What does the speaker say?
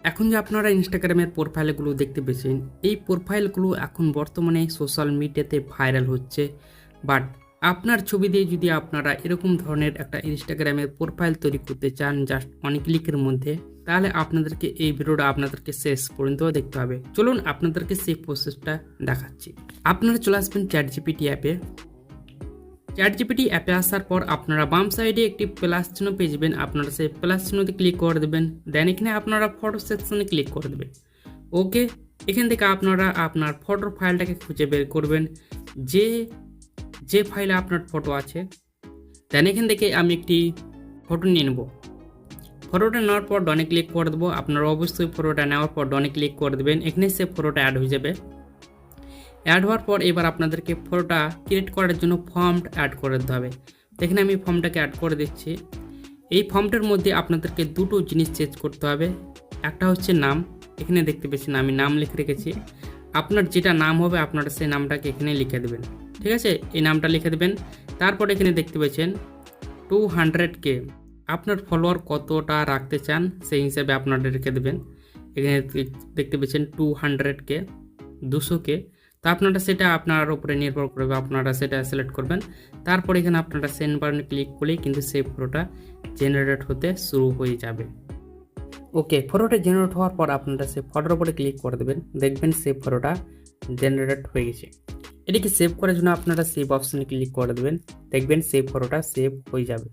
এখন যে আপনারা ইনস্টাগ্রামের প্রোফাইলগুলো দেখতে পেয়েছেন, এই প্রোফাইলগুলো এখন বর্তমানে সোশ্যাল মিডিয়াতে ভাইরাল হচ্ছে। বাট আপনার ছবি দিয়ে যদি আপনারা এরকম ধরনের একটা ইনস্টাগ্রামের প্রোফাইল তৈরি করতে চান জাস্ট অন ক্লিকের মধ্যে, তাহলে আপনাদেরকে এই ভিডিওটা আপনাদেরকে শেষ পর্যন্ত দেখতে হবে। চলুন আপনাদেরকে সেই প্রসেসটা দেখাচ্ছি। আপনারা চলে আসবেন চ্যাটজিপিটি অ্যাপে। চ্যাটজিপিটি অ্যাপে আসার পর আপনারা বাম সাইডে একটি প্লাস চিহ্ন পেয়ে যাবেন, আপনারা সেই প্লাস চিহ্নতে ক্লিক করে দেবেন। দেন এখানে আপনারা ফটো সেকশনে ক্লিক করে দেবেন। ওকে, এখান থেকে আপনারা আপনার ফটোর ফাইলটাকে খুঁজে বের করবেন, যে যে ফাইলে আপনার ফটো আছে। দেন এখান থেকে আমি একটি ফটো নিয়ে নেব। ফটোটা নেওয়ার পর ডনে ক্লিক করে দেবো। আপনারা অবশ্যই ফটোটা নেওয়ার পর ডনে ক্লিক করে দেবেন, এখানে সে ফটোটা অ্যাড হয়ে যাবে। অ্যাড হওয়ার পর এবার আপনাদেরকে ফটোটা ক্রিয়েট করার জন্য ফর্ম অ্যাড করে দিতে হবে। এখানে আমি ফর্মটাকে অ্যাড করে দিচ্ছি। এই ফর্মটার মধ্যে আপনাদেরকে দুটো জিনিস চেঞ্জ করতে হবে। একটা হচ্ছে নাম, এখানে দেখতে পাচ্ছেন আমি নাম লিখে রেখেছি। আপনার যেটা নাম হবে আপনারা সেই নামটাকে এখানে লিখে দেবেন, ঠিক আছে? এই নামটা লিখে দেবেন। তারপর এখানে দেখতে পাচ্ছেন 200K, আপনার ফলোয়ার কতটা রাখতে চান সেই হিসাবে আপনারা রেখে দেবেন। এখানে দেখতে পাচ্ছেন 200K, 200K। তো আপনারা সেটা আপনার উপরে নির্ভর করবে, আপনারা সেটা সিলেক্ট করবেন। তারপর এখানে আপনারা সেন্ড বাটনে ক্লিক করলেই কিন্তু সেই ফটোটা জেনারেট হতে শুরু হয়ে যাবে। ওকে, ফটোটা জেনারেট হওয়ার পর আপনারা সেই ফটোর উপরে ক্লিক করে দেবেন, দেখবেন সেই ফটোটা জেনারেট হয়ে গেছে। এটিকে সেভ করার জন্য আপনারা সেভ অপশানে ক্লিক করে দেবেন, দেখবেন সেই ফটোটা সেভ হয়ে যাবে।